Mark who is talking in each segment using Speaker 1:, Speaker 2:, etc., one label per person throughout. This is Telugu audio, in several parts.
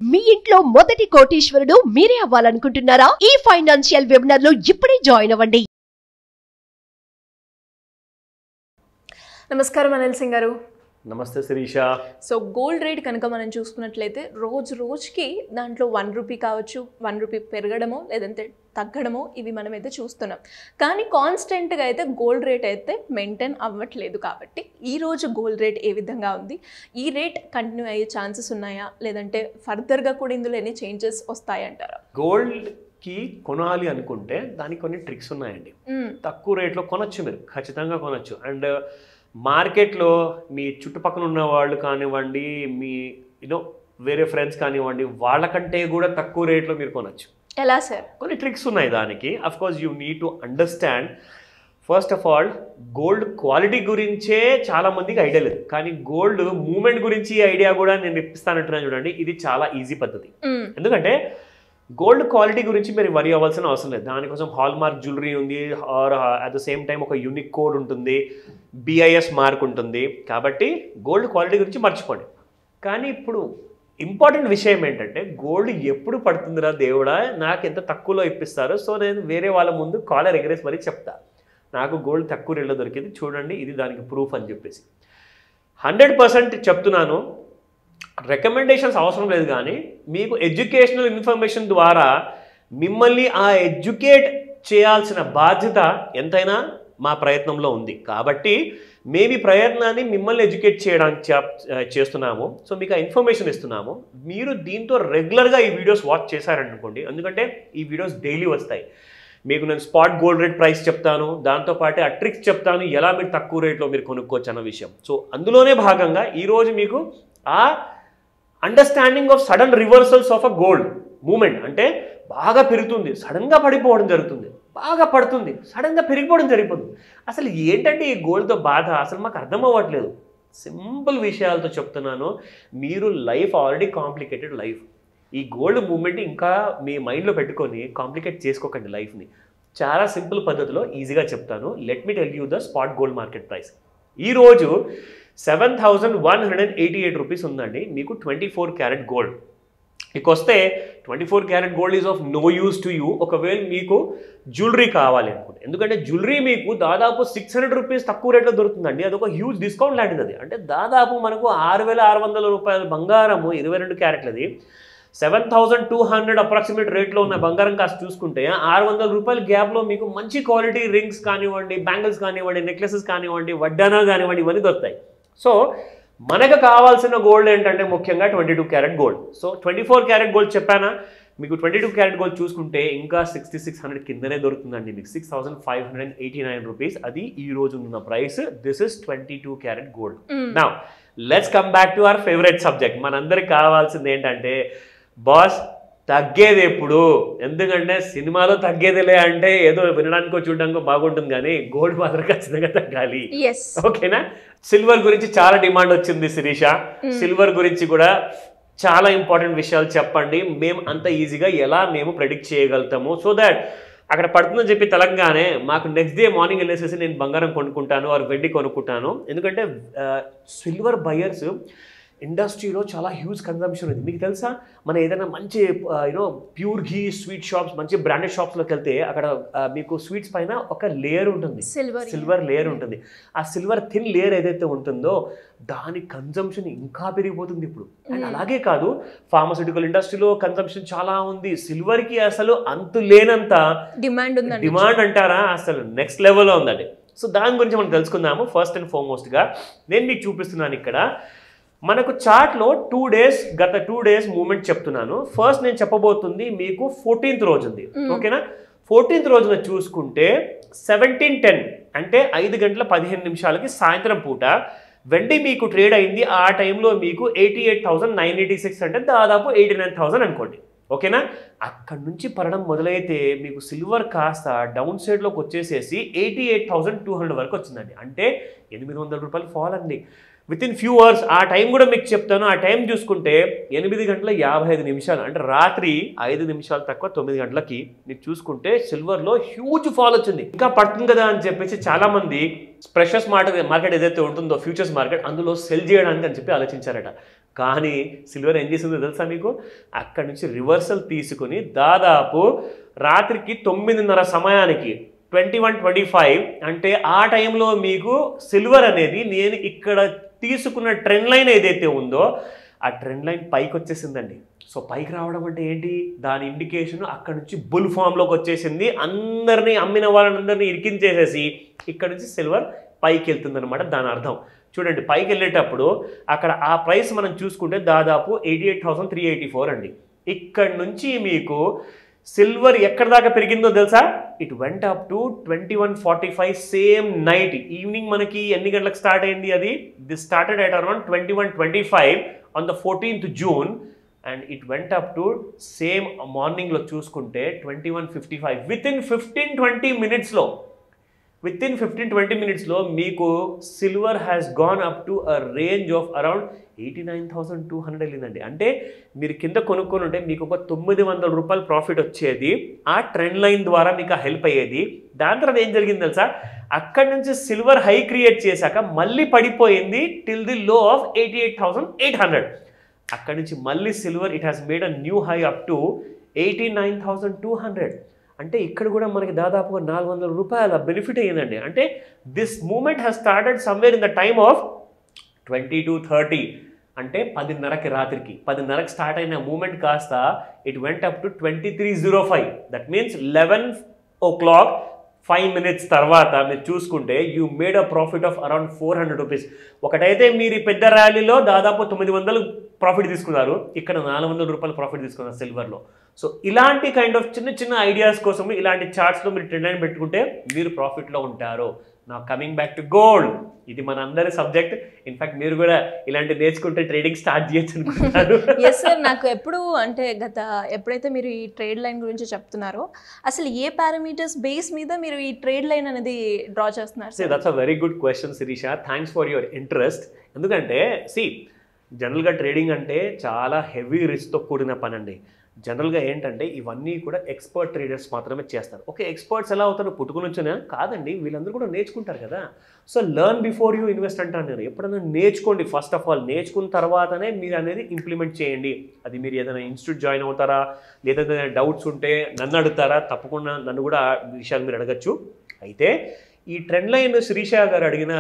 Speaker 1: మీ ఇంట్లో మొదటి కోటీశ్వరుడు మీరే అవ్వాలనుకుంటున్నారా? ఈ ఫైనాన్షియల్ వెబినార్ లో ఇప్పుడే జాయిన్ అవ్వండి.
Speaker 2: నమస్కారం అనిల్ సింగ్ గారు.
Speaker 3: నమస్తే శిరీష.
Speaker 2: సో గోల్డ్ రేట్ కనుక మనం చూసుకున్నట్లయితే రోజుకి దాంట్లో ₹1 కావచ్చు, ₹1 పెరగడమో లేదంటే తగ్గడమో ఇవి మనమైతే చూస్తున్నాం. కానీ కాన్స్టెంట్గా అయితే గోల్డ్ రేట్ అయితే మెయింటైన్ అవ్వట్లేదు. కాబట్టి ఈరోజు గోల్డ్ రేట్ ఏ విధంగా ఉంది, ఈ రేట్ కంటిన్యూ అయ్యే ఛాన్సెస్ ఉన్నాయా, లేదంటే ఫర్దర్గా కూడా ఇందులో ఎన్ని చేంజెస్ వస్తాయంటారా?
Speaker 3: గోల్డ్కి కొనాలి అనుకుంటే దానికి కొన్ని ట్రిక్స్ ఉన్నాయండి. తక్కువ రేట్లో కొనొచ్చు, మీరు ఖచ్చితంగా కొనొచ్చు. అండ్ మార్కెట్లో మీ చుట్టుపక్కల ఉన్న వాళ్ళు కానివ్వండి, మీ వేరే ఫ్రెండ్స్ కానివ్వండి, వాళ్ళకంటే కూడా తక్కువ రేట్లో మీరు కొనొచ్చు.
Speaker 2: ఎలా సార్?
Speaker 3: కొన్ని ట్రిక్స్ ఉన్నాయి దానికి. Of course you need to understand. First of all, gold quality గురించే చాలా మందికి ఐడియా లేదు, కానీ గోల్డ్ మూమెంట్ గురించి ఐడియా కూడా నేను ఇప్పిస్తానంటున్నాను. చూడండి, ఇది చాలా ఈజీ పద్ధతి. ఎందుకంటే గోల్డ్ క్వాలిటీ గురించి మీరు వరి అవ్వాల్సిన అవసరం లేదు. దానికోసం హాల్మార్క్ జ్యువెలరీ ఉంది, or at the same time ఒక యూనిక్ కోడ్ ఉంటుంది, BIS మార్క్ ఉంటుంది. కాబట్టి గోల్డ్ క్వాలిటీ గురించి మర్చిపోండి. కానీ ఇప్పుడు ఇంపార్టెంట్ విషయం ఏంటంటే, గోల్డ్ ఎప్పుడు పడుతుందిరా దేవుడా, నాకు ఎంత తక్కువలో ఇప్పిస్తారు. సో నేను వేరే వాళ్ళ ముందు కాలర్ ఎగరేసి మరీ చెప్తా, నాకు గోల్డ్ తక్కువ రేట్లో దొరికింది, చూడండి ఇది దానికి ప్రూఫ్ అని చెప్పేసి. 100% చెప్తున్నాను, రికమెండేషన్స్ అవసరం లేదు. కానీ మీకు ఎడ్యుకేషనల్ ఇన్ఫర్మేషన్ ద్వారా మిమ్మల్ని ఎడ్యుకేట్ చేయాల్సిన బాధ్యత ఎంతైనా మా ప్రయత్నంలో ఉంది. కాబట్టి మేము ఈ ప్రయత్నాన్ని మిమ్మల్ని ఎడ్యుకేట్ చేయడానికి చేస్తున్నాము. సో మీకు ఆ ఇన్ఫర్మేషన్ ఇస్తున్నాము. మీరు దీంతో రెగ్యులర్గా ఈ వీడియోస్ వాచ్ చేశారనుకోండి, ఎందుకంటే ఈ వీడియోస్ డైలీ వస్తాయి. మీకు నేను స్పాట్ గోల్డ్ రేట్ ప్రైస్ చెప్తాను, దాంతోపాటు ఆ ట్రిక్స్ చెప్తాను, ఎలా మీరు తక్కువ రేట్లో మీరు కొనుక్కోవచ్చు అన్న విషయం. సో అందులోనే భాగంగా ఈరోజు మీకు ఆ understanding of sudden reversals of a gold moment, అంటే బాగా పెరుగుతుంది, సడన్గా పడిపోవడం జరుగుతుంది, బాగా పడుతుంది, సడన్గా పెరిగిపోవడం జరిగిపోతుంది. అసలు ఏంటంటే ఈ గోల్డ్తో బాధ, అసలు మాకు అర్థం అవ్వట్లేదు. సింపుల్ విషయాలతో చెప్తున్నాను. మీరు లైఫ్ ఆల్రెడీ కాంప్లికేటెడ్ లైఫ్. ఈ గోల్డ్ మూమెంట్ ఇంకా మీ మైండ్లో పెట్టుకొని కాంప్లికేట్ చేసుకోకండి లైఫ్ని. చాలా సింపుల్ పద్ధతిలో ఈజీగా చెప్తాను. Let me tell you the spot gold market price. ఈరోజు 7,188 రూపీస్ ఉందండి మీకు 24 క్యారెట్ గోల్డ్. మీకు వస్తే 24 carat gold is of no use to you ఒకవేళ మీకు జ్యువెలరీ కావాలి అనుకుంటే. ఎందుకంటే జ్యువెలరీ మీకు దాదాపు 600 రూపీస్ తక్కువ రేట్లో దొరుకుతుందండి. అదొక హ్యూజ్ డిస్కౌంట్ లాంటిది అది. అంటే దాదాపు మనకు 6,600 రూపాయల బంగారము 22 క్యారెట్లది 7,200 అప్రాక్సిమేట్ రేట్లో ఉన్న బంగారం కాస్త చూసుకుంటే 600 రూపాయల గ్యాప్లో మీకు మంచి క్వాలిటీ రింగ్స్ కానివ్వండి, బ్యాంగిల్స్ కానివ్వండి, నెక్లెసెస్ కానివ్వండి, వడ్డానా కానివ్వండి, ఇవన్నీ దొరుకుతాయి. సో మనకు కావాల్సిన గోల్డ్ ఏంటంటే ముఖ్యంగా 22 carat gold. So 24 carat gold చెప్పానా, మీకు 22 క్యారెట్ గోల్డ్ చూసుకుంటే ఇంకా 6,600 కిందనే దొరుకుతుందండి మీకు 6,589 రూపీస్. అది ఈ రోజు ఉన్న price. This is 22 carat gold. Now let's come back to our favourite subject. మనందరికి కావాల్సింది ఏంటంటే, బాస్ తగ్గేది ఎప్పుడు? ఎందుకంటే సినిమాలో తగ్గేదిలే అంటే ఏదో వినడానికో చూడడానికో బాగుంటుంది, కానీ గోల్డ్ మాత్రం ఖచ్చితంగా తగ్గాలి. ఓకేనా? సిల్వర్ గురించి చాలా డిమాండ్ వచ్చింది శిరీష. సిల్వర్ గురించి కూడా చాలా ఇంపార్టెంట్ విషయాలు చెప్పండి. మేము అంత ఈజీగా ఎలా మేము ప్రెడిక్ట్ చేయగలుగుతాము, సో దాట్ అక్కడ పడుతుందని చెప్పి తెలంగాణే మాకు నెక్స్ట్ డే మార్నింగ్ వెళ్ళేసేసి నేను బంగారం కొనుక్కుంటాను, వారు వెండి కొనుక్కుంటాను. ఎందుకంటే సిల్వర్ బయర్స్ ఇండస్ట్రీలో చాలా హ్యూజ్ కన్జంప్షన్ ఉంది. మీకు తెలుసా, మన ఏదైనా మంచి ప్యూర్ ఘీ స్వీట్ షాప్స్, మంచి బ్రాండెడ్ షాప్స్లోకి వెళ్తే అక్కడ మీకు స్వీట్స్ పైన ఒక లేయర్ ఉంటుంది, సిల్వర్ లేయర్ ఉంటుంది. ఆ సిల్వర్ థిన్ లేయర్ ఏదైతే ఉంటుందో దాని కన్జంప్షన్ ఇంకా పెరిగిపోతుంది ఇప్పుడు. అండ్ అలాగే కాదు, ఫార్మాస్యూటికల్ ఇండస్ట్రీలో కన్జంప్షన్ చాలా ఉంది. సిల్వర్కి అసలు అంతు లేనంత డిమాండ్ అంటారా, అసలు నెక్స్ట్ లెవెల్లో ఉందండి. సో దాని గురించి మనం తెలుసుకుందాము. ఫస్ట్ అండ్ ఫార్మోస్ట్గా నేను మీకు చూపిస్తున్నాను ఇక్కడ మనకు చార్ట్లో 2 డేస్, గత 2 డేస్ మూమెంట్ చెప్తున్నాను. ఫస్ట్ నేను చెప్పబోతుంది మీకు 14th రోజు ఉంది. ఓకేనా? 14th రోజున చూసుకుంటే 17:10 అంటే 5:15 సాయంత్రం పూట వెండి మీకు ట్రేడ్ అయింది. ఆ టైంలో మీకు 88,986 అంటే దాదాపు 89,000 అనుకోండి. ఓకేనా? అక్కడి నుంచి పడడం మొదలైతే మీకు సిల్వర్ కాస్త డౌన్ సైడ్లోకి వచ్చేసేసి 88,200 వరకు వచ్చిందండి. అంటే 800 రూపాయలు ఫాల్ అండి విత్ ఇన్ ఫ్యూ అవర్స్. ఆ టైం కూడా మీకు చెప్తాను. ఆ టైం చూసుకుంటే 8:55 అంటే రాత్రి 5 నిమిషాలు తక్కువ 9 గంటలకి మీకు చూసుకుంటే సిల్వర్లో హ్యూజ్ ఫాల్ వచ్చింది. ఇంకా పడుతుంది కదా అని చెప్పేసి చాలామంది ప్రెషస్ మార్కెట్ ఏదైతే ఉంటుందో ఫ్యూచర్స్ మార్కెట్, అందులో సెల్ చేయడానికి అని చెప్పి ఆలోచించారట. కానీ సిల్వర్ ఏం చేసిందో తెలుసా మీకు? అక్కడి నుంచి రివర్సల్ తీసుకుని దాదాపు రాత్రికి 9:30 సమయానికి 21:25 అంటే ఆ టైంలో మీకు సిల్వర్ అనేది నేను ఇక్కడ తీసుకున్న ట్రెండ్ లైన్ ఏదైతే ఉందో ఆ ట్రెండ్ లైన్ పైకి వచ్చేసిందండి. సో పైకి రావడం అంటే ఏంటి? దాని ఇండికేషన్ అక్కడ నుంచి బుల్ ఫామ్లోకి వచ్చేసింది. అందరినీ అమ్మిన వాళ్ళందరినీ ఇరికించేసేసి ఇక్కడ నుంచి సిల్వర్ పైకి వెళ్తుందన్నమాట దాని అర్థం. చూడండి పైకి వెళ్ళేటప్పుడు అక్కడ ఆ ప్రైస్ మనం చూసుకుంటే దాదాపు 88,384 అండి. ఇక్కడ నుంచి మీకు సిల్వర్ ఎక్కడి దాకా పెరిగిందో తెలుసా? It went up to 21:45 same night. Evening మనకి ఎన్ని గంటలకు స్టార్ట్ అయింది అది? This started at around 21:25 on the 14th June and it went up to same మార్నింగ్లో చూసుకుంటే 21:55. వితిన్ 15-20 మినిట్స్లో విత్ ఇన్ 15-20 మినిట్స్లో మీకు silver has gone up to a range of around 89,200 వెళ్ళిందండి. అంటే మీరు కింద కొనుక్కొని ఉంటే మీకు ఒక 900 రూపాయలు ప్రాఫిట్ వచ్చేది. ఆ ట్రెండ్ లైన్ ద్వారా మీకు హెల్ప్ అయ్యేది. దాని తర్వాత ఏం జరిగింది తెలుసా? అక్కడి నుంచి సిల్వర్ హై క్రియేట్ చేశాక మళ్ళీ పడిపోయింది టిల్ ది లో ఆఫ్ 88,800. అక్కడి నుంచి మళ్ళీ silver it has made a new high up to 89,200. అంటే ఇక్కడ కూడా మనకి దాదాపుగా 400 రూపాయల బెనిఫిట్ అయ్యిందండి. అంటే this moment has started somewhere in the time of 22:30 అంటే 10:30కి రాత్రికి 10:30కి స్టార్ట్ అయిన మూమెంట్ కాస్త it went up to 23:05. That means 11 o'clock 5 minutes తర్వాత మీరు చూసుకుంటే you made a profit of around 400 rupees. ఒకటైతే మీరు ఈ పెద్ద ర్యాలీలో దాదాపు 900 ప్రాఫిట్ తీసుకున్నారు, ఇక్కడ 400 రూపాయలు ప్రాఫిట్ తీసుకున్నారు సిల్వర్లో. సో ఇలాంటి కైండ్ ఆఫ్ చిన్న చిన్న ఐడియాస్ కోసం ఇలాంటి చార్ట్స్లో మీరు ట్రెండ్ లైన్ పెట్టుకుంటే మీరు ప్రాఫిట్లో ఉంటారు. నా కమింగ్ బ్యాక్ టు గోల్డ్, ఇది మన అందరి సబ్జెక్ట్. ఇన్ఫాక్ట్ మీరు కూడా ఇలాంటి నేర్చుకుంటే ట్రేడింగ్ స్టార్ట్ చేయొచ్చు అనుకుంటున్నారు.
Speaker 2: ఎస్ సార్, నాకు ఎప్పుడు అంటే ఎప్పుడైతే మీరు ఈ ట్రేడ్ లైన్ గురించి చెప్తున్నారో అసలు ఏ పారామీటర్స్ బేస్ మీద మీరు ఈ ట్రేడ్ లైన్ అనేది డ్రా చేస్తున్నారు?
Speaker 3: That's a very good question Shirisha, thanks for your interest. ఎందుకంటే జనరల్గా ట్రేడింగ్ అంటే చాలా హెవీ రిస్క్తో కూడిన పని అండి. జనరల్గా ఏంటంటే ఇవన్నీ కూడా ఎక్స్పర్ట్ ట్రేడర్స్ మాత్రమే చేస్తారు. ఓకే, ఎక్స్పర్ట్స్ ఎలా అవుతారు? పుట్టుకునొచ్చినా కాదండి, వీళ్ళందరూ కూడా నేర్చుకుంటారు కదా. So learn before you invest అంటాను నేను. ఎప్పుడైనా నేర్చుకోండి. ఫస్ట్ ఆఫ్ ఆల్ నేర్చుకున్న తర్వాతనే మీరు అనేది ఇంప్లిమెంట్ చేయండి. అది మీరు ఏదైనా ఇన్స్టిట్యూట్ జాయిన్ అవుతారా, లేదా డౌట్స్ ఉంటే నన్ను అడుగుతారా? తప్పకుండా నన్ను కూడా విషయాలు మీరు అడగచ్చు. అయితే ఈ ట్రెండ్ లైన్ శిరీష గారు అడిగిన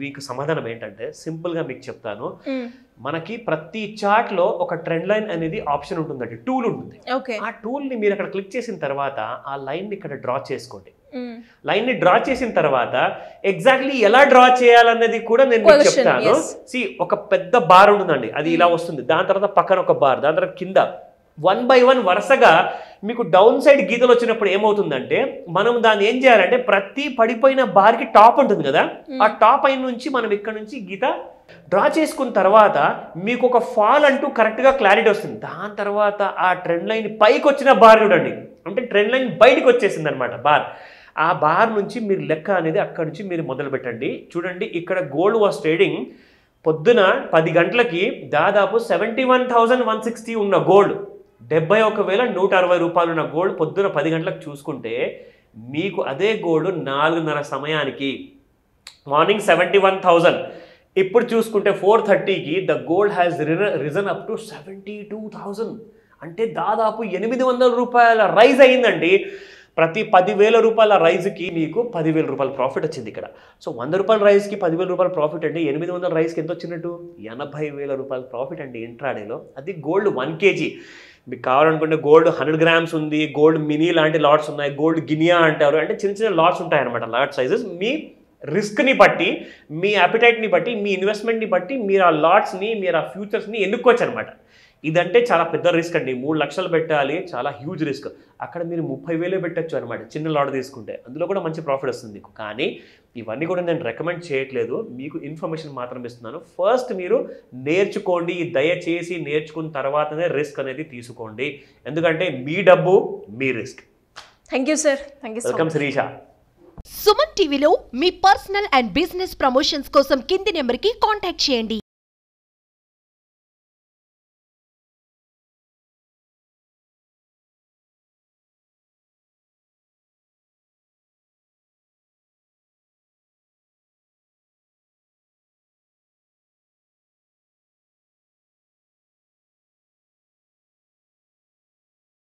Speaker 3: మీకు సమాధానం ఏంటంటే సింపుల్గా మీకు చెప్తాను. మనకి ప్రతి చార్ట్లో ఒక ట్రెండ్ లైన్ అనేది ఆప్షన్ ఉంటుందండి, టూల్ ఉంటుంది. ఆ టూల్ని మీరు అక్కడ క్లిక్ చేసిన తర్వాత ఆ లైన్ని ఇక్కడ డ్రా చేసుకోండి. లైన్ని డ్రా చేసిన తర్వాత ఎగ్జాక్ట్లీ ఎలా డ్రా చేయాలనేది కూడా నేను మీకు చెప్తాను. ఒక పెద్ద బార్ ఉంటుందండి, అది ఇలా వస్తుంది. దాని తర్వాత పక్కన ఒక బార్, దాని తర్వాత కింద 1 by 1 వరుసగా మీకు డౌన్ సైడ్ గీతలు వచ్చినప్పుడు ఏమవుతుందంటే మనం దాన్ని ఏం చేయాలంటే ప్రతి పడిపోయిన బార్కి టాప్ ఉంటుంది కదా, ఆ టాప్ అయిన నుంచి మనం ఇక్కడ నుంచి గీత డ్రా చేసుకున్న తర్వాత మీకు ఒక ఫాల్ అంటూ కరెక్ట్గా క్లారిటీ వస్తుంది. దాని తర్వాత ఆ ట్రెండ్ లైన్ పైకి వచ్చిన బార్ చూడండి, అంటే ట్రెండ్ లైన్ బయటకు వచ్చేసింది అనమాట బార్. ఆ బార్ నుంచి మీరు లెక్క అనేది అక్కడ నుంచి మీరు మొదలు పెట్టండి. చూడండి, ఇక్కడ గోల్డ్ వాస్ ట్రేడింగ్ పొద్దున 10 గంటలకి దాదాపు 71,160 ఉన్న గోల్డ్, 71,160 రూపాయలు ఉన్న గోల్డ్ పొద్దున 10 గంటలకు చూసుకుంటే మీకు అదే గోల్డ్ 4:30 సమయానికి మార్నింగ్ 71,000, ఇప్పుడు చూసుకుంటే 4:30కి the gold has risen up to 72,000. అంటే దాదాపు 800 రూపాయల రైజ్ అయ్యిందండి. ప్రతి 10,000 రూపాయల రైజ్కి మీకు 10,000 రూపాయల ప్రాఫిట్ వచ్చింది ఇక్కడ. సో 100 రూపాయల రైజ్కి 10,000 రూపాయల ప్రాఫిట్ అండి. 800 రైజ్కి ఎంత వచ్చినట్టు? 80,000 రూపాయల ప్రాఫిట్ అండి ఇంట్రాడేలో. అది గోల్డ్ 1 kg. మీకు కావాలనుకుంటే గోల్డ్ 100 grams ఉంది, గోల్డ్ మినీ లాంటి లాట్స్ ఉన్నాయి, గోల్డ్ గినియా అంటారు. అంటే చిన్న చిన్న లాట్స్ ఉంటాయన్నమాట. లాట్ సైజెస్ మీ రిస్క్ని బట్టి, మీ అపిటైట్ని బట్టి, మీ ఇన్వెస్ట్మెంట్ని బట్టి మీరు ఆ లాట్స్ని, మీరు ఆ ఫ్యూచర్స్ని ఎన్నుకోవచ్చు అనమాట. ఇదంటే చాలా పెద్ద రిస్క్ అండి. 3 లక్షలు పెట్టాలి, చాలా హ్యూజ్ రిస్క్. అక్కడ మీరు 30,000 పెట్టచ్చు అనమాట చిన్న లాట్ తీసుకుంటే. అందులో కూడా మంచి ప్రాఫిట్ వస్తుంది మీకు. కానీ ఇవన్నీ కూడా నేను రికమెండ్ చేయట్లేదు, మీకు ఇన్ఫర్మేషన్ మాత్రం ఇస్తున్నాను. ఫస్ట్ మీరు నేర్చుకోండి, దయచేసి నేర్చుకున్న తర్వాతనే రిస్క్ అనేది తీసుకోండి. ఎందుకంటే మీ డబ్బు మీ risk.
Speaker 2: Thank you sir. Thank you.
Speaker 3: Welcome Sirisha.
Speaker 1: Suman టీవీలో మీ పర్సనల్ అండ్ బిజినెస్ ప్రమోషన్స్ కోసం కింది నెంబర్కి కాంటాక్ట్ చేయండి.